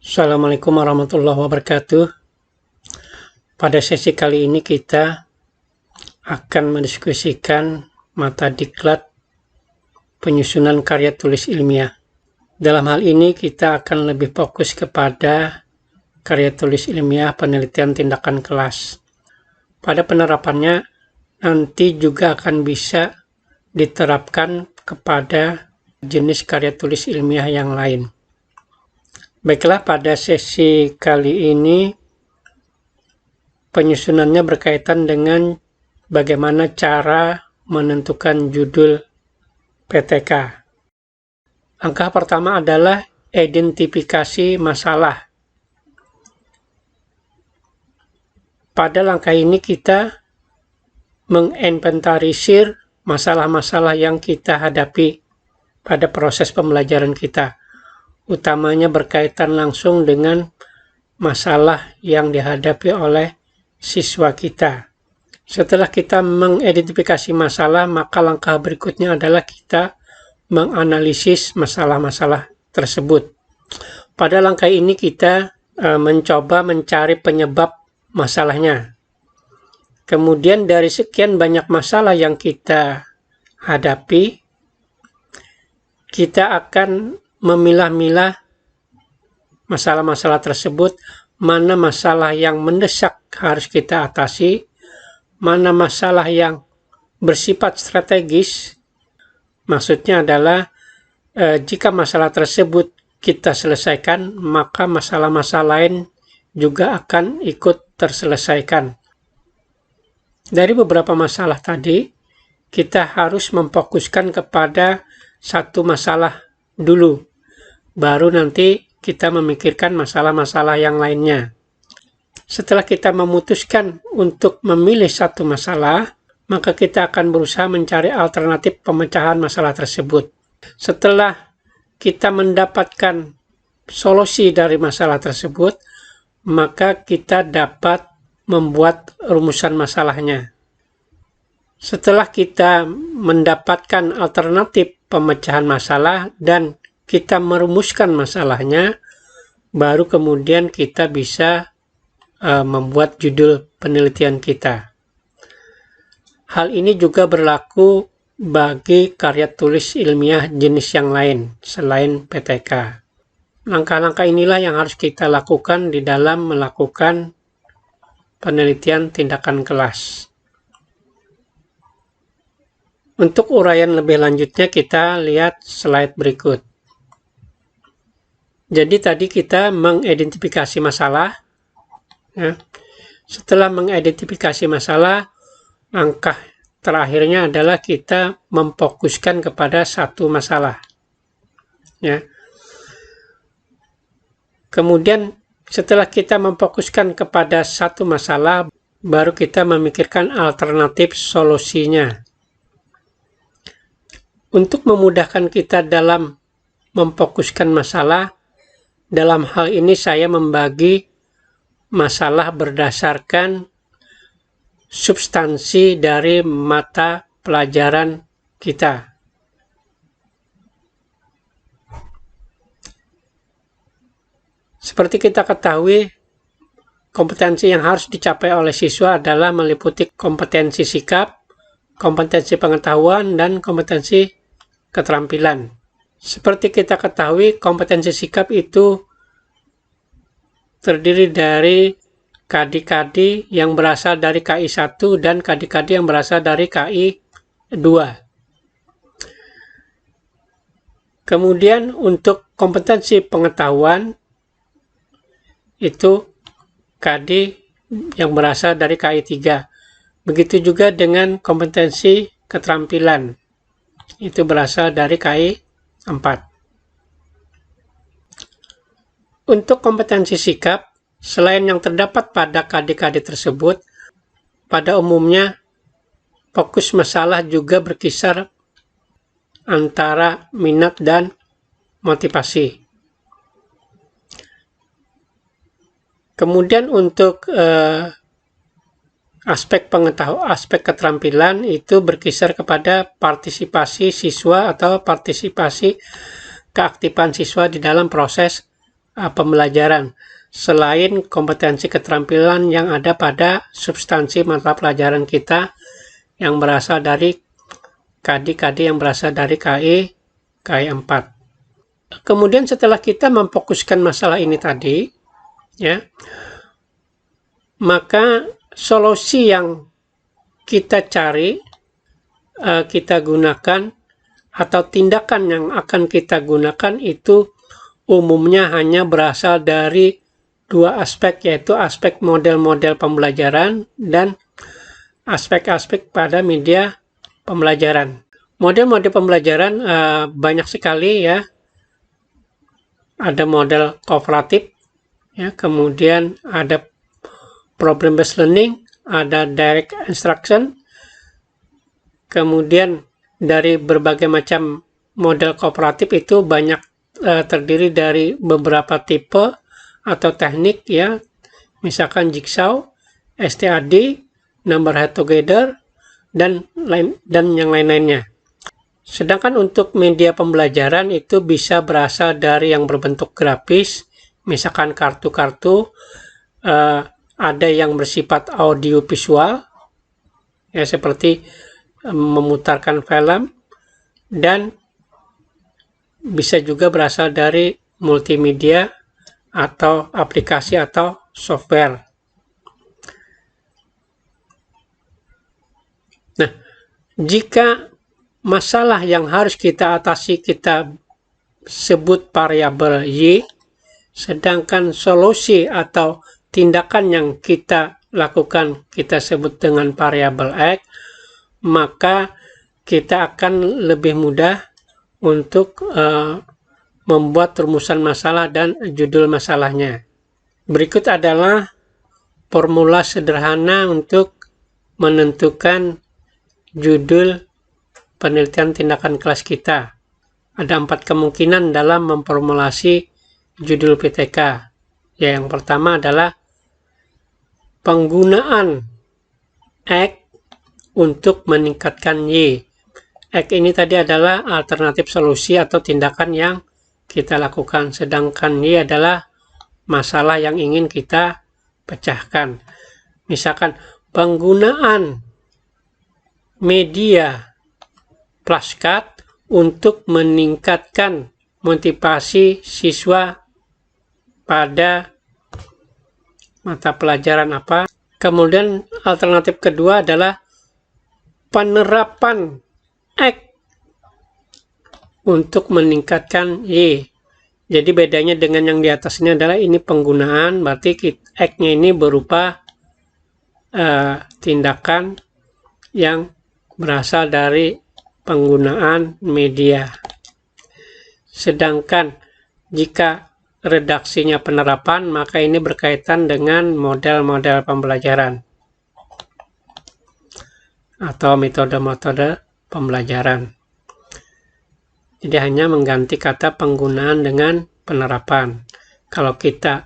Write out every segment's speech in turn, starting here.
Assalamualaikum warahmatullahi wabarakatuh. Pada sesi kali ini kita akan mendiskusikan mata diklat penyusunan karya tulis ilmiah. Dalam hal ini kita akan lebih fokus kepada karya tulis ilmiah penelitian tindakan kelas. Pada penerapannya nanti juga akan bisa diterapkan kepada jenis karya tulis ilmiah yang lain. Baiklah, pada sesi kali ini penyusunannya berkaitan dengan bagaimana cara menentukan judul PTK. Langkah pertama adalah identifikasi masalah. Pada langkah ini kita menginventarisir masalah-masalah yang kita hadapi pada proses pembelajaran kita. Utamanya berkaitan langsung dengan masalah yang dihadapi oleh siswa kita. Setelah kita mengidentifikasi masalah, maka langkah berikutnya adalah kita menganalisis masalah-masalah tersebut. Pada langkah ini kita mencoba mencari penyebab masalahnya. Kemudian dari sekian banyak masalah yang kita hadapi, kita akan memilah-milah masalah-masalah tersebut, mana masalah yang mendesak harus kita atasi, mana masalah yang bersifat strategis. Maksudnya adalah jika masalah tersebut kita selesaikan, maka masalah-masalah lain juga akan ikut terselesaikan. Dari beberapa masalah tadi, kita harus memfokuskan kepada satu masalah dulu, baru nanti kita memikirkan masalah-masalah yang lainnya. Setelah kita memutuskan untuk memilih satu masalah, maka kita akan berusaha mencari alternatif pemecahan masalah tersebut. Setelah kita mendapatkan solusi dari masalah tersebut, maka kita dapat membuat rumusan masalahnya. Setelah kita mendapatkan alternatif pemecahan masalah dan kita merumuskan masalahnya, baru kemudian kita bisa membuat judul penelitian kita. Hal ini juga berlaku bagi karya tulis ilmiah jenis yang lain selain PTK. Langkah-langkah inilah yang harus kita lakukan di dalam melakukan penelitian tindakan kelas. Untuk uraian lebih lanjutnya kita lihat slide berikut. Jadi tadi kita mengidentifikasi masalah. Ya. Setelah mengidentifikasi masalah, langkah terakhirnya adalah kita memfokuskan kepada satu masalah. Ya. Kemudian setelah kita memfokuskan kepada satu masalah, baru kita memikirkan alternatif solusinya. Untuk memudahkan kita dalam memfokuskan masalah, dalam hal ini saya membagi masalah berdasarkan substansi dari mata pelajaran kita. Seperti kita ketahui, kompetensi yang harus dicapai oleh siswa adalah meliputi kompetensi sikap, kompetensi pengetahuan, dan kompetensi keterampilan. Seperti kita ketahui, kompetensi sikap itu terdiri dari kadi-kadi yang berasal dari KI 1 dan kadi-kadi yang berasal dari KI 2. Kemudian untuk kompetensi pengetahuan, itu kadi yang berasal dari KI 3. Begitu juga dengan kompetensi keterampilan, itu berasal dari KI 4. Untuk kompetensi sikap, selain yang terdapat pada kadi-kadi tersebut, pada umumnya fokus masalah juga berkisar antara minat dan motivasi. Kemudian untuk aspek keterampilan itu berkisar kepada partisipasi siswa atau partisipasi keaktifan siswa di dalam proses pembelajaran selain kompetensi keterampilan yang ada pada substansi mata pelajaran kita yang berasal dari KD yang berasal dari KI 4. Kemudian setelah kita memfokuskan masalah ini tadi, ya, maka solusi yang kita cari, kita gunakan, atau tindakan yang akan kita gunakan itu umumnya hanya berasal dari dua aspek, yaitu aspek model-model pembelajaran dan aspek-aspek pada media pembelajaran. Model-model pembelajaran banyak sekali, ya. Ada model kooperatif, ya, kemudian ada problem based learning, ada direct instruction, kemudian dari berbagai macam model kooperatif itu banyak terdiri dari beberapa tipe atau teknik, ya, misalkan jigsaw, STAD, number head together, dan yang lain-lainnya. Sedangkan untuk media pembelajaran itu bisa berasal dari yang berbentuk grafis, misalkan kartu-kartu, ada yang bersifat audio visual, ya, seperti memutarkan film, dan bisa juga berasal dari multimedia atau aplikasi atau software. Nah, jika masalah yang harus kita atasi kita sebut variabel Y, sedangkan solusi atau tindakan yang kita lakukan kita sebut dengan variabel X, maka kita akan lebih mudah untuk membuat rumusan masalah dan judul masalahnya. Berikut adalah formula sederhana untuk menentukan judul penelitian tindakan kelas kita. Ada 4 kemungkinan dalam memformulasi judul PTK. Ya, yang pertama adalah penggunaan X untuk meningkatkan Y. X ini tadi adalah alternatif solusi atau tindakan yang kita lakukan, sedangkan Y adalah masalah yang ingin kita pecahkan. Misalkan penggunaan media flashcard untuk meningkatkan motivasi siswa pada mata pelajaran apa. Kemudian alternatif kedua adalah penerapan X untuk meningkatkan Y. Jadi bedanya dengan yang di atas ini adalah ini penggunaan, berarti X-nya ini berupa tindakan yang berasal dari penggunaan media. Sedangkan jika redaksinya penerapan, maka ini berkaitan dengan model-model pembelajaran atau metode-metode pembelajaran. Jadi hanya mengganti kata penggunaan dengan penerapan. Kalau kita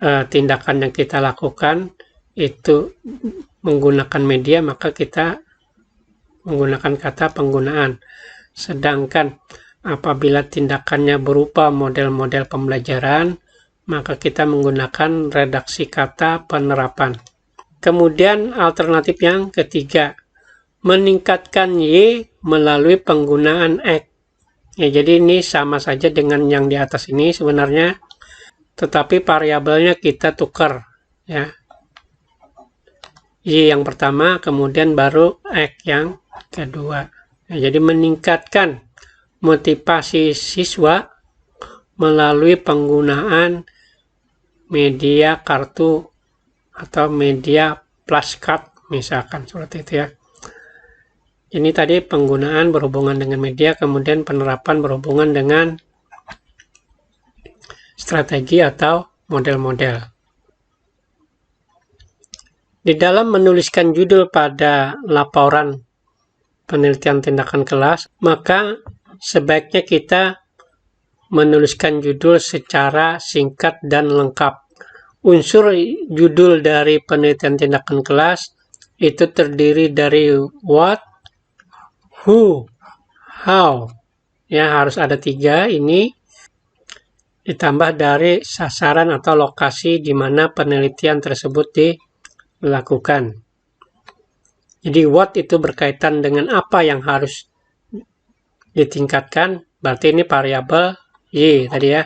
tindakan yang kita lakukan itu menggunakan media, maka kita menggunakan kata penggunaan. Sedangkan apabila tindakannya berupa model-model pembelajaran, maka kita menggunakan redaksi kata penerapan. Kemudian alternatif yang ketiga, meningkatkan Y melalui penggunaan X. Ya, jadi ini sama saja dengan yang di atas ini sebenarnya, tetapi variabelnya kita tukar, ya. Y yang pertama, kemudian baru X yang kedua. Nah, jadi meningkatkan motivasi siswa melalui penggunaan media kartu atau media flashcard, misalkan seperti itu, ya. Ini tadi penggunaan berhubungan dengan media, kemudian penerapan berhubungan dengan strategi atau model-model. Di dalam menuliskan judul pada laporan penelitian tindakan kelas, maka sebaiknya kita menuliskan judul secara singkat dan lengkap. Unsur judul dari penelitian tindakan kelas itu terdiri dari what, who, how. Ya, harus ada 3 ini. ditambah dari sasaran atau lokasi di mana penelitian tersebut dilakukan. Jadi what itu berkaitan dengan apa yang harus ditingkatkan, berarti ini variabel Y tadi ya.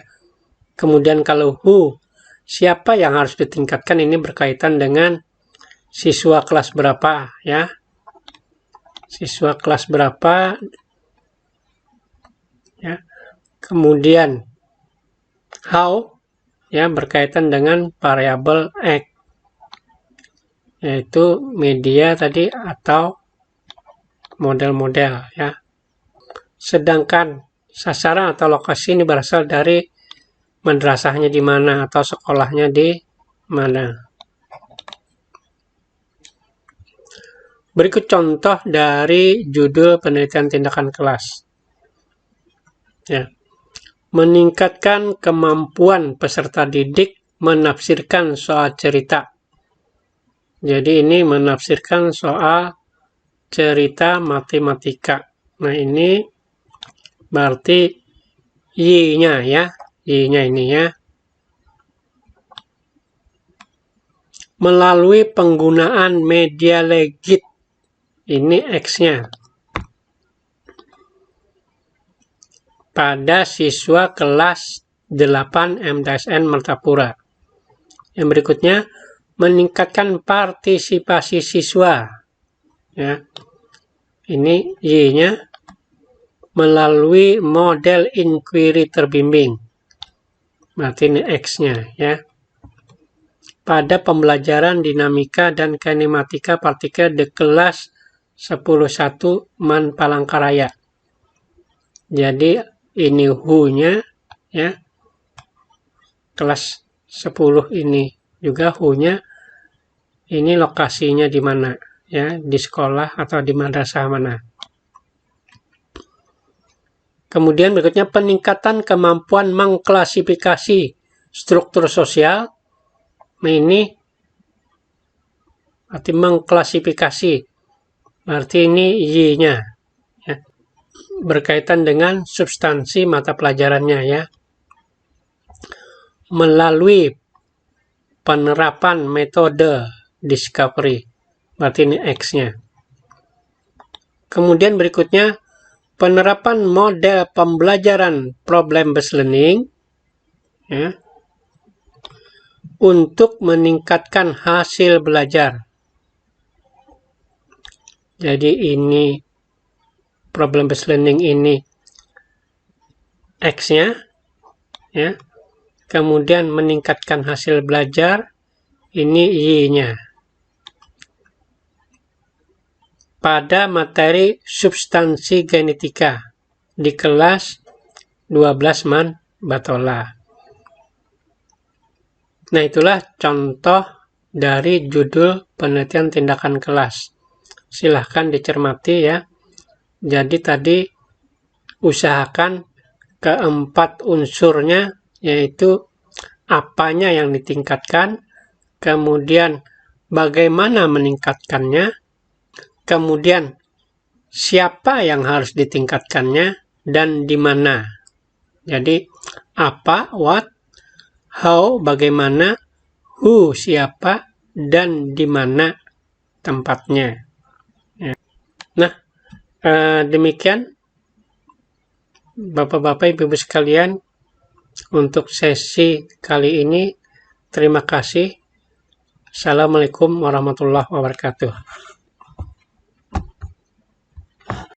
Kemudian kalau who, siapa yang harus ditingkatkan, ini berkaitan dengan siswa kelas berapa ya. Siswa kelas berapa ya. Kemudian how ya berkaitan dengan variabel X, yaitu media tadi atau model-model ya. Sedangkan sasaran atau lokasi ini berasal dari madrasahnya di mana atau sekolahnya di mana. Berikut contoh dari judul penelitian tindakan kelas. Ya. Meningkatkan kemampuan peserta didik menafsirkan soal cerita. Jadi ini menafsirkan soal cerita matematika. Nah ini berarti Y-nya ya. Y-nya ini ya. Melalui penggunaan media legit. Ini X-nya. Pada siswa kelas 8 MTSN Martapura. Yang berikutnya, meningkatkan partisipasi siswa. Ya. Ini Y-nya melalui model inquiry terbimbing. Berarti ini X-nya ya. Pada pembelajaran dinamika dan kinematika partikel di kelas 10.1 Man Palangkaraya. Jadi ini who-nya ya. Kelas 10 ini juga who-nya, ini lokasinya di mana ya, di sekolah atau di madrasah mana. Kemudian berikutnya peningkatan kemampuan mengklasifikasi struktur sosial. Nah ini berarti mengklasifikasi, berarti ini Y-nya ya. Berkaitan dengan substansi mata pelajarannya ya. Melalui penerapan metode discovery, berarti ini X-nya. Kemudian berikutnya penerapan model pembelajaran problem-based learning ya, untuk meningkatkan hasil belajar. Jadi ini problem-based learning ini X-nya ya. Kemudian meningkatkan hasil belajar, ini Y-nya. Pada materi substansi genetika di kelas 12 Man Batola. Nah itulah contoh dari judul penelitian tindakan kelas. Silahkan dicermati ya. Jadi tadi usahakan keempat unsurnya, yaitu apanya yang ditingkatkan, kemudian bagaimana meningkatkannya, kemudian siapa yang harus ditingkatkannya, dan di mana. Jadi apa, what, how, bagaimana, who, siapa, dan di mana tempatnya. Nah, demikian Bapak-bapak, Ibu-ibu sekalian, untuk sesi kali ini. Terima kasih. Assalamualaikum warahmatullahi wabarakatuh.